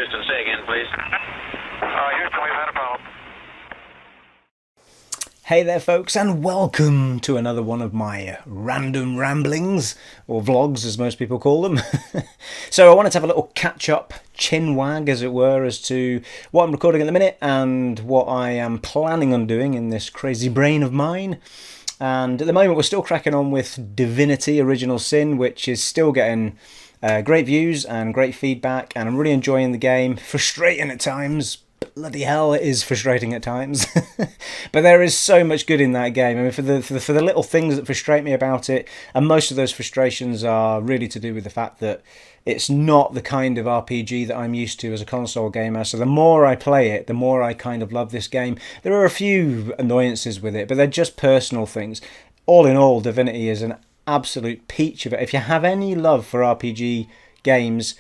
Houston. Say again, please. Houston, we've had a problem. Hey there folks, and welcome to another one of my random ramblings, or vlogs as most people call them. So I wanted to have a little catch-up chin wag, as it were, as to what I'm recording at the minute and what I am planning on doing in this crazy brain of mine. And at the moment we're still cracking on with Divinity Original Sin, which is still getting great views and great feedback, and I'm really enjoying the game. Frustrating at times. Bloody hell, it is frustrating at times. But there is so much good in that game. I mean, for the little things that frustrate me about it, and most of those frustrations are really to do with the fact that it's not the kind of RPG that I'm used to as a console gamer. So the more I play it, the more I kind of love this game. There are a few annoyances with it, but they're just personal things. All in all, Divinity is an absolute peach of it. If you have any love for RPG games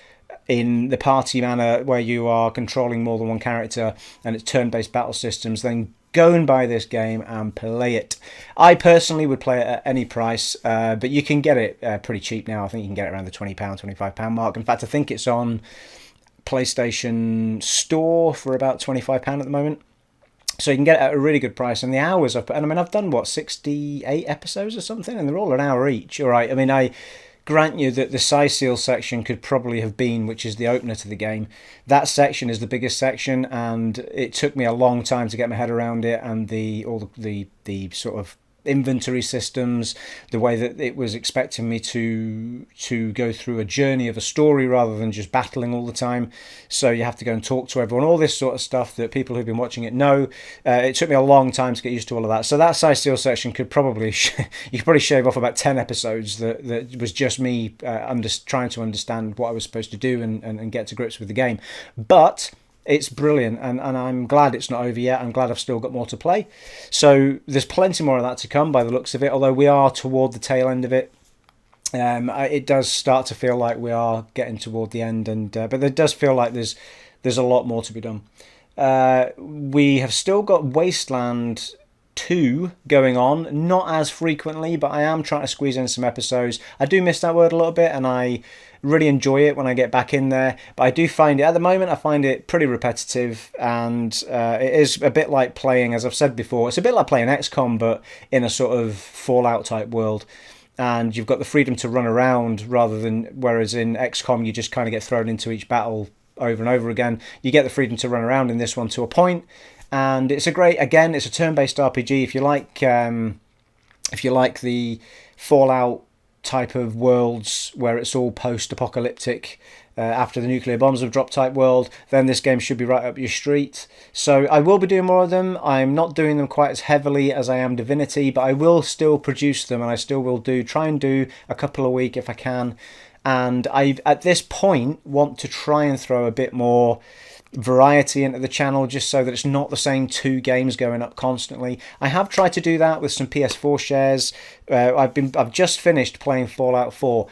in the party manner where you are controlling more than one character and it's turn-based battle systems, then go and buy this game and play it. I personally would play it at any price, but you can get it pretty cheap now. I think you can get it around the £20, £25 mark. In fact, I think it's on PlayStation Store for about £25 at the moment. So you can get it at a really good price. And the hours I've put, and I mean, I've done, 68 episodes or something, and they're all an hour each. All right, I mean, I grant you that the Cyseal section could probably have been, which is the opener to the game, that section is the biggest section, and it took me a long time to get my head around it, and all the sort of inventory systems, the way that it was expecting me to go through a journey of a story rather than just battling all the time. So you have to go and talk to everyone, all this sort of stuff that people who've been watching it know. It took me a long time to get used to all of that. So that Cyseal section could probably you could probably shave off about 10 episodes that was just me trying to understand what I was supposed to do and get to grips with the game. But it's brilliant, and I'm glad it's not over yet. I'm glad I've still got more to play. So there's plenty more of that to come by the looks of it, although we are toward the tail end of it. It does start to feel like we are getting toward the end, but there does feel like there's a lot more to be done. We have still got Wasteland 2 going on, not as frequently, but I am trying to squeeze in some episodes. I do miss that word a little bit, and I really enjoy it when I get back in there, but I do find it, at the moment, I find it pretty repetitive, and it is a bit like playing, as I've said before, it's a bit like playing XCOM, but in a sort of Fallout type world, and you've got the freedom to run around rather than, whereas in XCOM you just kind of get thrown into each battle over and over again. You get the freedom to run around in this one to a point, and it's it's a turn-based RPG. If you like the Fallout type of worlds where it's all post-apocalyptic, after the nuclear bombs have dropped type world, then this game should be right up your street. So I will be doing more of them. I'm not doing them quite as heavily as I am Divinity, but I will still produce them, and I still will try and do a couple a week if I can. And I, at this point, want to try and throw a bit more variety into the channel, just so that it's not the same two games going up constantly. I have tried to do that with some PS4 shares. I've just finished playing Fallout 4.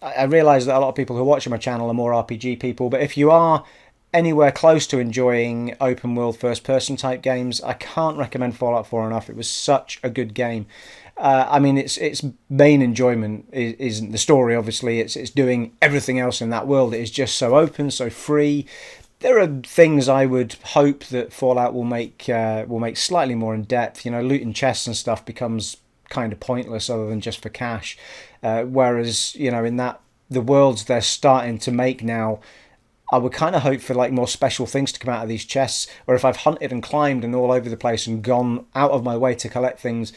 I realise that a lot of people who are watching my channel are more RPG people, but if you are anywhere close to enjoying open world first person type games, I can't recommend Fallout 4 enough. It was such a good game. I mean, its main enjoyment isn't the story, obviously. It's doing everything else in that world. It is just so open, so free. There are things I would hope that Fallout will make slightly more in depth. You know, looting chests and stuff becomes kind of pointless other than just for cash. Whereas, you know, in the worlds they're starting to make now, I would kind of hope for like more special things to come out of these chests. Or if I've hunted and climbed and all over the place and gone out of my way to collect things,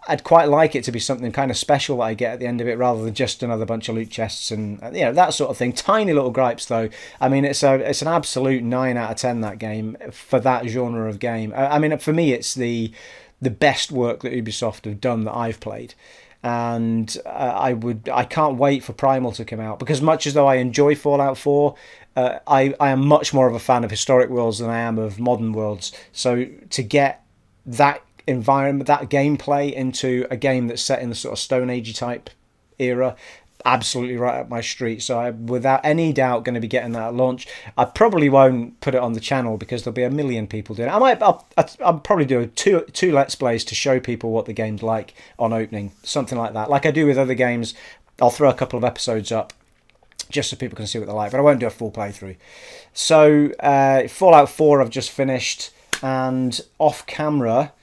I'd quite like it to be something kind of special that I get at the end of it, rather than just another bunch of loot chests and, you know, that sort of thing. Tiny little gripes though. I mean, it's an absolute 9 out of 10, that game, for that genre of game. I mean, for me, it's the best work that Ubisoft have done that I've played. And I can't wait for Primal to come out, because much as though I enjoy Fallout 4, I am much more of a fan of historic worlds than I am of modern worlds. So to get that environment, that gameplay into a game that's set in the sort of Stone Age type era, absolutely right up my street. So I'm without any doubt going to be getting that at launch. I probably won't put it on the channel because there'll be a million people doing it. I'll probably do two Let's Plays to show people what the game's like on opening, something like that. Like I do with other games, I'll throw a couple of episodes up just so people can see what they're like. But I won't do a full playthrough. So Fallout 4 I've just finished, and off camera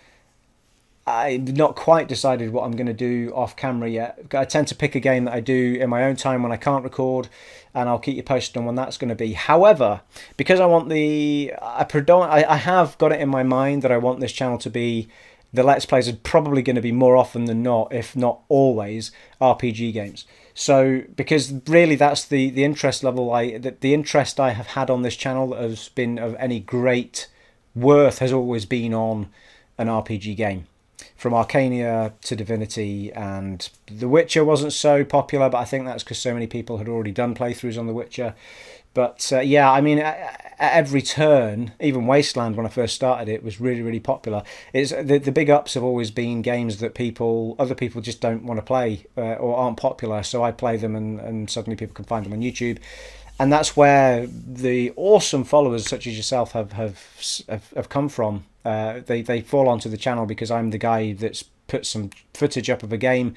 I've not quite decided what I'm going to do off camera yet. I tend to pick a game that I do in my own time when I can't record, and I'll keep you posted on when that's going to be. However, because I want I have got it in my mind that I want this channel to be, the Let's Plays are probably going to be more often than not, if not always, RPG games. So, because really that's the interest level, the interest I have had on this channel that has been of any great worth has always been on an RPG game. From Arcania to Divinity, and The Witcher wasn't so popular, but I think that's because so many people had already done playthroughs on The Witcher. But yeah, I mean, at every turn, even Wasteland when I first started it was really, really popular. It's the big ups have always been games that other people just don't want to play or aren't popular. So I play them, and suddenly people can find them on YouTube. And that's where the awesome followers such as yourself have come from. They fall onto the channel because I'm the guy that's put some footage up of a game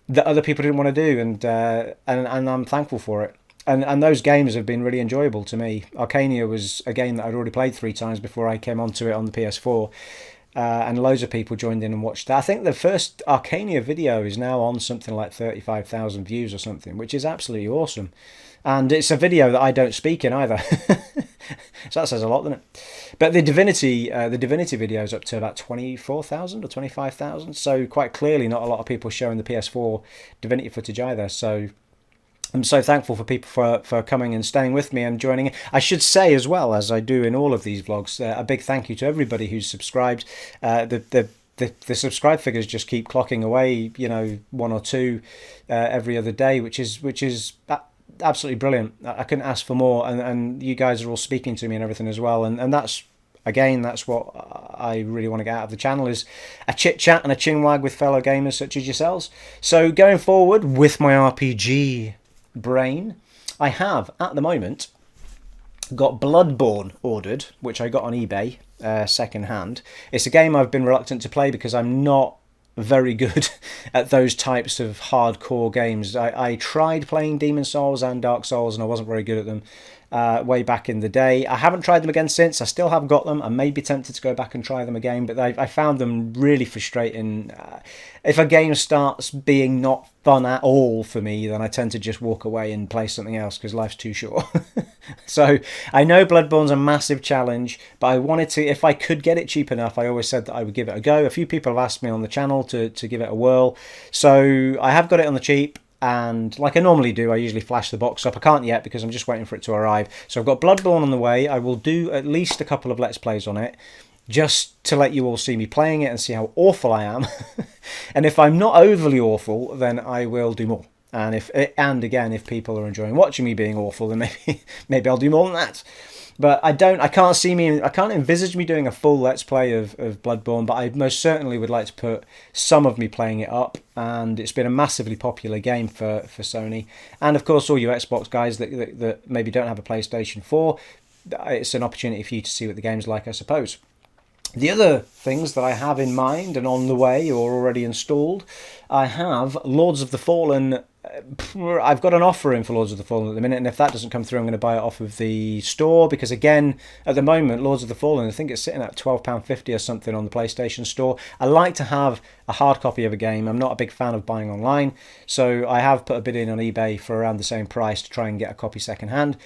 that other people didn't want to do, and I'm thankful for it. And those games have been really enjoyable to me. Arcania was a game that I'd already played 3 times before I came onto it on the PS4. And loads of people joined in and watched that. I think the first Arcania video is now on something like 35,000 views or something, which is absolutely awesome. And it's a video that I don't speak in either. So that says a lot, doesn't it? But the Divinity video is up to about 24,000 or 25,000. So quite clearly not a lot of people showing the PS4 Divinity footage either. So I'm so thankful for people for coming and staying with me and joining. I should say as well, as I do in all of these vlogs, a big thank you to everybody who's subscribed. The subscribe figures just keep clocking away, 1 or 2 every other day, which is absolutely brilliant. I couldn't ask for more, and you guys are all speaking to me and everything as well, and that's, again, that's what I really want to get out of the channel, is a chit chat and a chinwag with fellow gamers such as yourselves. So going forward with my RPG brain, I have at the moment got Bloodborne ordered, which I got on eBay second hand. It's a game I've been reluctant to play because I'm not very good at those types of hardcore games. I tried playing Demon's Souls and Dark Souls, and I wasn't very good at them way back in the day. I haven't tried them again since. I still have got them. I may be tempted to go back and try them again, but I found them really frustrating. If a game starts being not fun at all for me, then I tend to just walk away and play something else because life's too short. So I know Bloodborne's a massive challenge, but I wanted to, if I could get it cheap enough, I always said that I would give it a go. A few people have asked me on the channel to give it a whirl, so I have got it on the cheap. And like I normally do, I usually flash the box up. I can't yet because I'm just waiting for it to arrive. So I've got Bloodborne on the way. I will do at least a couple of Let's Plays on it, just to let you all see me playing it and see how awful I am. And if I'm not overly awful, then I will do more. And if people are enjoying watching me being awful, then maybe I'll do more than that. But I can't envisage me doing a full Let's Play of Bloodborne, but I most certainly would like to put some of me playing it up, and it's been a massively popular game for Sony. And of course, all you Xbox guys that maybe don't have a PlayStation 4, it's an opportunity for you to see what the game's like, I suppose. The other things that I have in mind and on the way or already installed, I have Lords of the Fallen. I've got an offer in for Lords of the Fallen at the minute, and if that doesn't come through, I'm going to buy it off of the store, because again, at the moment, Lords of the Fallen, I think it's sitting at £12.50 or something on the PlayStation Store. I like to have a hard copy of a game. I'm not a big fan of buying online, so I have put a bid in on eBay for around the same price to try and get a copy second hand.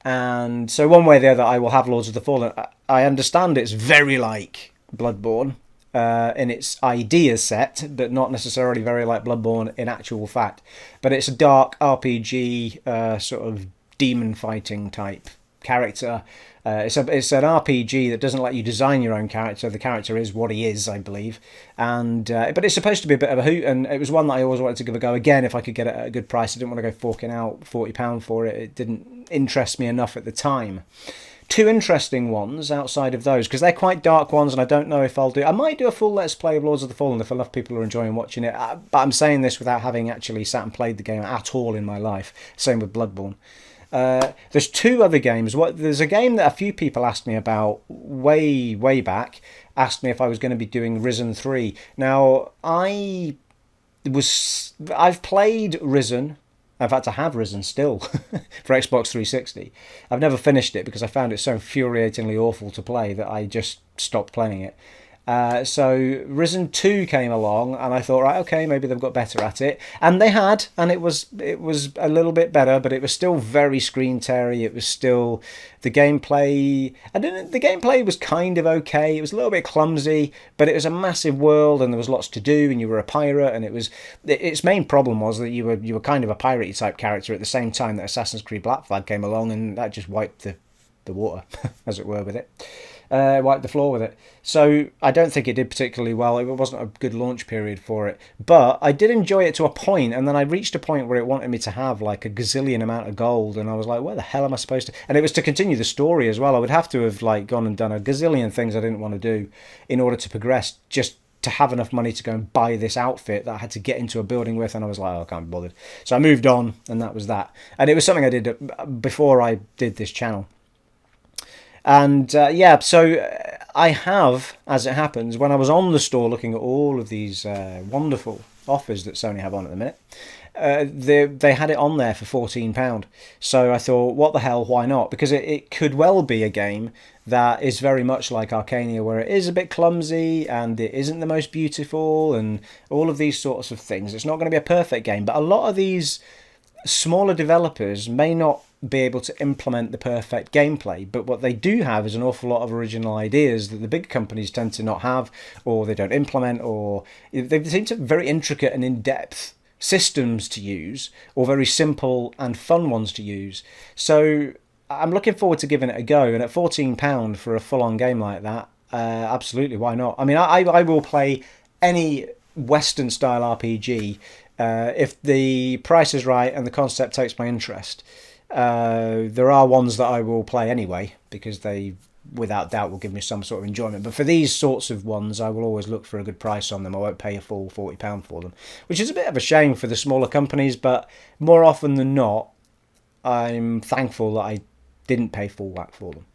And so one way or the other, I will have Lords of the Fallen. I understand it's very like Bloodborne in its idea set, but not necessarily very like Bloodborne in actual fact. But it's a dark RPG, sort of demon fighting type character. It's an RPG that doesn't let you design your own character. The character is what he is, I believe. And but it's supposed to be a bit of a hoot, and it was one that I always wanted to give a go again if I could get it at a good price. I didn't want to go forking out £40 for it. It didn't interest me enough at the time. Two interesting ones outside of those, because they're quite dark ones, and I don't know if I'll do... I might do a full Let's Play of Lords of the Fallen if enough people are enjoying watching it, but I'm saying this without having actually sat and played the game at all in my life. Same with Bloodborne. There's 2 other games. There's a game that a few people asked me about way back, asked me if I was going to be doing Risen 3. Now, I've played Risen In fact, I have Risen still for Xbox 360. I've never finished it because I found it so infuriatingly awful to play that I just stopped playing it. So Risen 2 came along, and I thought, right, okay, maybe they've got better at it, and they had, and it was a little bit better, but it was still very screen teary. It was still the gameplay. The gameplay was kind of okay. It was a little bit clumsy, but it was a massive world, and there was lots to do, and you were a pirate, and its main problem was that you were kind of a piratey type character at the same time that Assassin's Creed Black Flag came along, and that just wiped the water, as it were, with it. Wiped the floor with it. So I don't think it did particularly well. It wasn't a good launch period for it. But I did enjoy it to a point, and then I reached a point where it wanted me to have like a gazillion amount of gold, and I was like, where the hell am I supposed to? And it was to continue the story as well. I would have to have like gone and done a gazillion things I didn't want to do in order to progress, just to have enough money to go and buy this outfit that I had to get into a building with, and I was like, oh, I can't be bothered. So I moved on, and that was that. And it was something I did before I did this channel. And so I have, as it happens, when I was on the store looking at all of these wonderful offers that Sony have on at the minute, they had it on there for £14. So I thought, what the hell, why not? Because it could well be a game that is very much like Arcania, where it is a bit clumsy and it isn't the most beautiful and all of these sorts of things. It's not going to be a perfect game, but a lot of these smaller developers may not be able to implement the perfect gameplay, but what they do have is an awful lot of original ideas that the big companies tend to not have, or they don't implement, or they seem to have very intricate and in-depth systems to use, or very simple and fun ones to use. So I'm looking forward to giving it a go, and at £14 for a full-on game like that, absolutely, why not? I mean, I will play any Western-style RPG if the price is right and the concept takes my interest. There are ones that I will play anyway because they, without doubt, will give me some sort of enjoyment. But for these sorts of ones, I will always look for a good price on them. I won't pay a full £40 for them, which is a bit of a shame for the smaller companies. But more often than not, I'm thankful that I didn't pay full whack for them.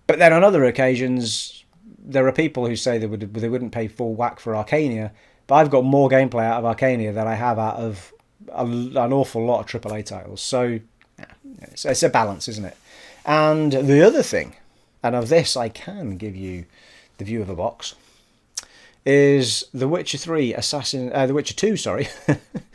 But then on other occasions, there are people who say they wouldn't pay full whack for Arcania. But I've got more gameplay out of Arcania than I have out of an awful lot of AAA titles. So it's a balance, isn't it? And the other thing, and of this I can give you the view of a box, is The Witcher 3 The Witcher 2, sorry.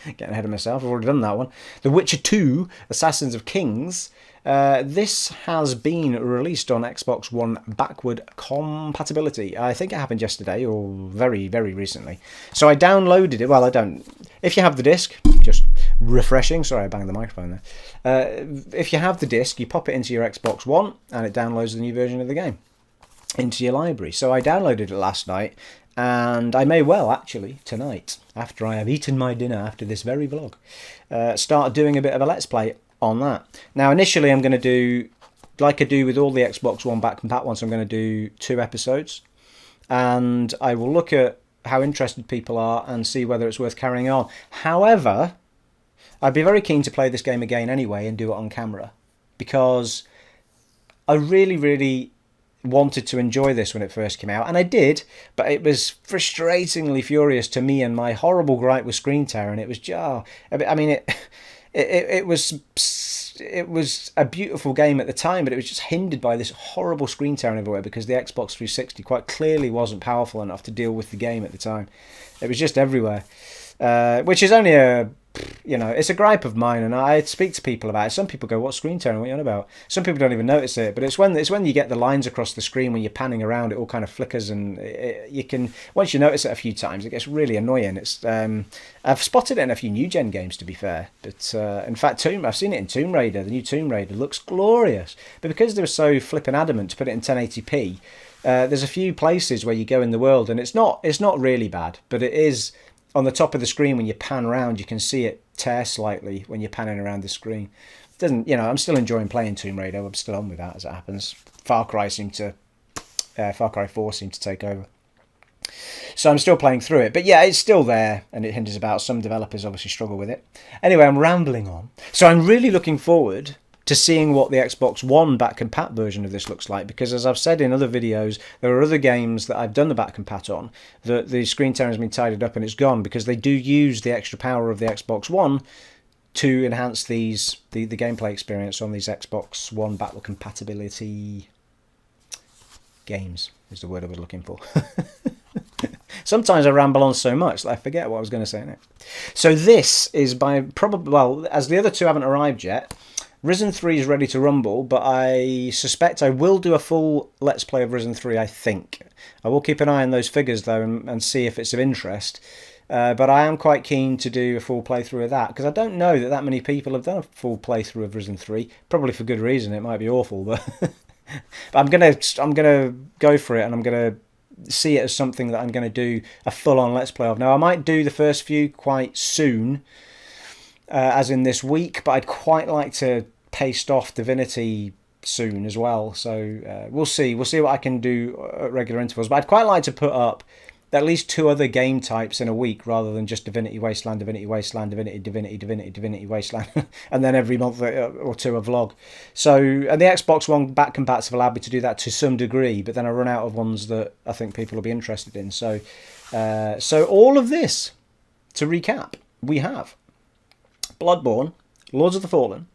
Getting ahead of myself, I've already done that one. The Witcher 2 Assassins of Kings. This has been released on Xbox One backward compatibility. I think it happened yesterday or very, very recently. So I downloaded it. Well, I don't. If you have the disc, just refreshing. Sorry, I banged the microphone there. If you have the disc, you pop it into your Xbox One and it downloads the new version of the game into your library. So I downloaded it last night, and I may well actually tonight, after I have eaten my dinner after this very vlog, start doing a bit of a Let's Play on that. Now initially I'm going to do, like I do with all the Xbox One back compat ones, I'm going to do 2 episodes, and I will look at how interested people are and see whether it's worth carrying on. However, I'd be very keen to play this game again anyway and do it on camera, because I really, really wanted to enjoy this when it first came out, and I did, but it was frustratingly furious to me, and my horrible gripe with screen tear, and it was I mean it was a beautiful game at the time, but it was just hindered by this horrible screen tearing everywhere because the Xbox 360 quite clearly wasn't powerful enough to deal with the game at the time. It was just everywhere, which is only it's a gripe of mine, and I speak to people about it. Some people go, "What screen tearing? What are you on about?" Some people don't even notice it, but it's when you get the lines across the screen when you're panning around, it all kind of flickers, and you can, once you notice it a few times, it gets really annoying. It's I've spotted it in a few new gen games, to be fair, but in fact, I've seen it in Tomb Raider. The new Tomb Raider looks glorious, but because they were so flipping adamant to put it in 1080p, there's a few places where you go in the world, and it's not really bad, but it is. On the top of the screen, when you pan around, you can see it tear slightly when you're panning around the screen. It doesn't, I'm still enjoying playing Tomb Raider. I'm still on with that as it happens. Far Cry 4 seemed to take over. So I'm still playing through it. But yeah, it's still there, and it hinders about. Some developers obviously struggle with it. Anyway, I'm rambling on. So I'm really looking forward to seeing what the Xbox One back compat version of this looks like, because as I've said in other videos, there are other games that I've done the back compat on that the screen tearing has been tidied up and it's gone, because they do use the extra power of the Xbox One to enhance the gameplay experience on these Xbox One backward compatibility games is the word I was looking for. Sometimes I ramble on so much that I forget what I was going to say next. So this is by probably, well, as the other two haven't arrived yet, Risen 3 is ready to rumble, but I suspect I will do a full Let's Play of Risen 3, I think. I will keep an eye on those figures, though, and see if it's of interest. But I am quite keen to do a full playthrough of that, because I don't know that many people have done a full playthrough of Risen 3. Probably for good reason. It might be awful, but, but I'm gonna go for it, and I'm gonna see it as something that I'm going to do a full-on Let's Play of. Now, I might do the first few quite soon, as in this week, but I'd quite like to paste off Divinity soon as well. So we'll see. We'll see what I can do at regular intervals. But I'd quite like to put up at least 2 other game types in a week, rather than just Divinity Wasteland, Divinity Wasteland, Divinity Wasteland, and then every month or two a vlog. So, and the Xbox One back compats have allowed me to do that to some degree, but then I run out of ones that I think people will be interested in. So, so all of this, to recap, we have Bloodborne, Lords of the Fallen,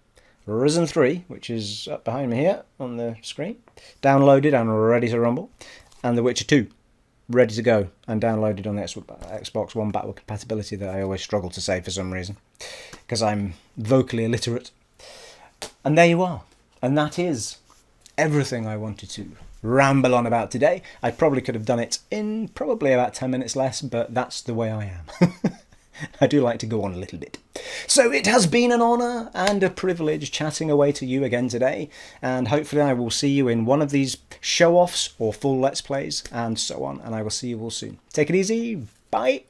Risen 3, which is up behind me here on the screen, downloaded and ready to rumble, and The Witcher 2. Ready to go and downloaded on the Xbox One backward compatibility that I always struggle to say for some reason, because I'm vocally illiterate. And there you are. And that is everything I wanted to ramble on about today. I probably could have done it in probably about 10 minutes less, but that's the way I am. I do like to go on a little bit. So it has been an honour and a privilege chatting away to you again today, and hopefully I will see you in one of these show-offs or full Let's Plays and so on, and I will see you all soon. Take it easy. Bye.